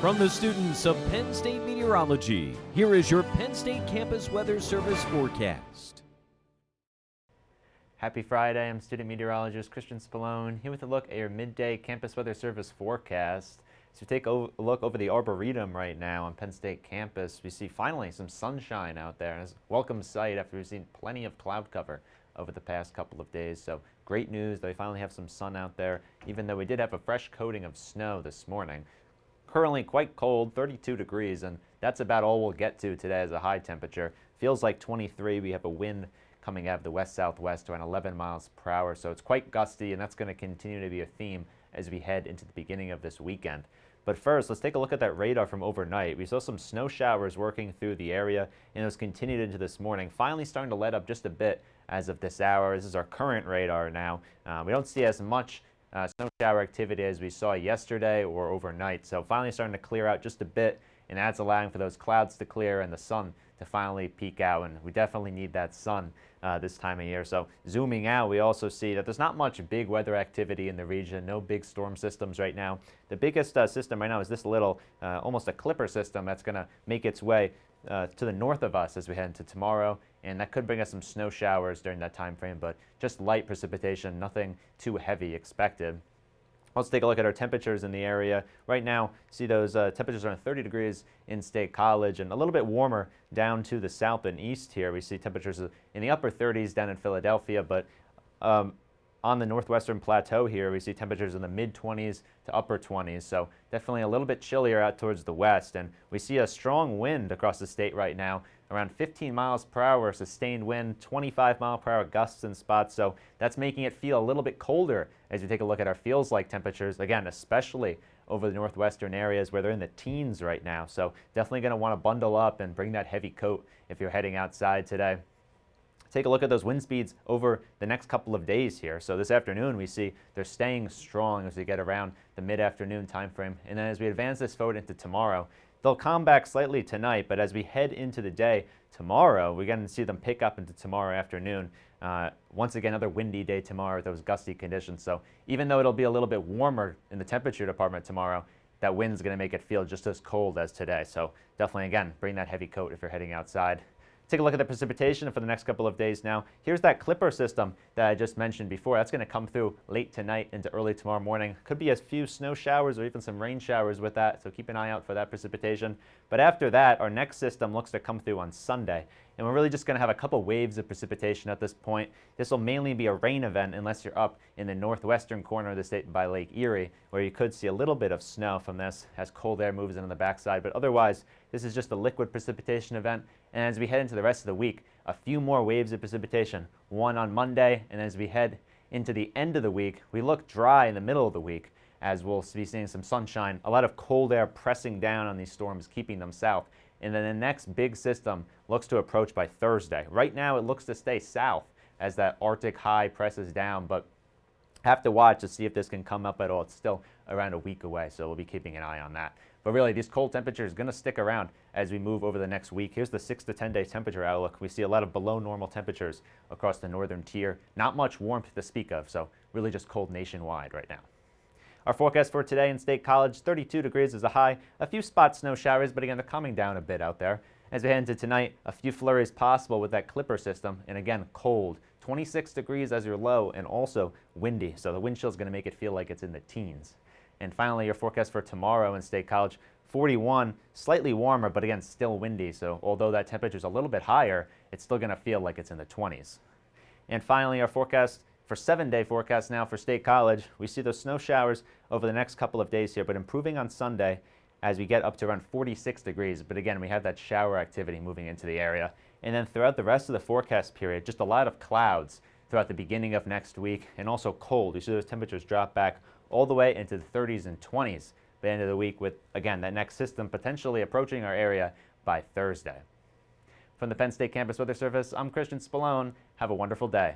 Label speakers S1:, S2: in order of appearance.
S1: From the students of Penn State Meteorology, here is your Penn State Campus Weather Service forecast.
S2: Happy Friday, I'm student meteorologist Christian Spallone, here with a look at your midday Campus Weather Service forecast. So take a look over the Arboretum right now on Penn State campus. We see finally some sunshine out there. It's a welcome sight after we've seen plenty of cloud cover over the past couple of days. So great news that we finally have some sun out there, even though we did have a fresh coating of snow this morning. Currently quite cold, 32 degrees, and that's about all we'll get to today as a high temperature. Feels like 23. We have a wind coming out of the west-southwest around 11 miles per hour, so it's quite gusty, and that's going to continue to be a theme as we head into the beginning of this weekend. But first, let's take a look at that radar from overnight. We saw some snow showers working through the area, and it was continued into this morning, finally starting to let up just a bit as of this hour. This is our current radar now. We don't see as much snow shower activity as we saw yesterday or overnight. So finally starting to clear out just a bit, and that's allowing for those clouds to clear and the sun to finally peek out. And we definitely need that sun this time of year. So zooming out, we also see that there's not much big weather activity in the region, no big storm systems right now. The biggest system right now is this little, almost a clipper system that's going to make its way to the north of us as we head into tomorrow, and that could bring us some snow showers during that time frame, but just light precipitation, nothing too heavy expected. Let's take a look at our temperatures in the area. Right now, see those temperatures around 30 degrees in State College and a little bit warmer down to the south and east here. We see temperatures in the upper 30s down in Philadelphia, but on the northwestern plateau here, we see temperatures in the mid-20s to upper 20s, so definitely a little bit chillier out towards the west. And we see a strong wind across the state right now, around 15 miles per hour sustained wind, 25 mile per hour gusts in spots, so that's making it feel a little bit colder as we take a look at our feels-like temperatures, again, especially over the northwestern areas where they're in the teens right now. So definitely going to want to bundle up and bring that heavy coat if you're heading outside today. Take a look at those wind speeds over the next couple of days here. So this afternoon we see they're staying strong as we get around the mid-afternoon time frame. And then as we advance this forward into tomorrow, they'll calm back slightly tonight, but as we head into the day tomorrow, we're going to see them pick up into tomorrow afternoon. Once again, another windy day tomorrow with those gusty conditions. So even though it'll be a little bit warmer in the temperature department tomorrow, that wind's going to make it feel just as cold as today. So definitely, again, bring that heavy coat if you're heading outside. Take a look at the precipitation for the next couple of days now. Here's that clipper system that I just mentioned before. That's going to come through late tonight into early tomorrow morning. Could be a few snow showers or even some rain showers with that, so keep an eye out for that precipitation. But after that, our next system looks to come through on Sunday. And we're really just going to have a couple waves of precipitation at this point. This will mainly be a rain event unless you're up in the northwestern corner of the state by Lake Erie, where you could see a little bit of snow from this as cold air moves in on the backside. But otherwise, this is just a liquid precipitation event. And as we head into the rest of the week, a few more waves of precipitation, one on Monday. And as we head into the end of the week, we look dry in the middle of the week as we'll be seeing some sunshine, a lot of cold air pressing down on these storms, keeping them south. And then the next big system looks to approach by Thursday. Right now, it looks to stay south as that Arctic high presses down, but have to watch to see if this can come up at all. It's still around a week away, so we'll be keeping an eye on that. But really, these cold temperatures are going to stick around as we move over the next week. Here's the 6 to 10 day temperature outlook. We see a lot of below normal temperatures across the northern tier. Not much warmth to speak of, so really just cold nationwide right now. Our forecast for today in State College, 32 degrees is a high. A few spot snow showers, but again, they're coming down a bit out there. As we head into tonight, a few flurries possible with that clipper system, and again, cold. 26 degrees as your low, and also windy, so the wind chill is going to make it feel like it's in the teens. And finally, your forecast for tomorrow in State College, 41, slightly warmer, but again, still windy. So although that temperature is a little bit higher, it's still going to feel like it's in the 20s. And finally, our forecast for 7-day forecast now for State College, we see those snow showers over the next couple of days here, but improving on Sunday as we get up to around 46 degrees. But again, we have that shower activity moving into the area. And then throughout the rest of the forecast period, just a lot of clouds throughout the beginning of next week, and also cold. You see those temperatures drop back all the way into the 30s and 20s by the end of the week with, again, that next system potentially approaching our area by Thursday. From the Penn State Campus Weather Service, I'm Christian Spallone. Have a wonderful day.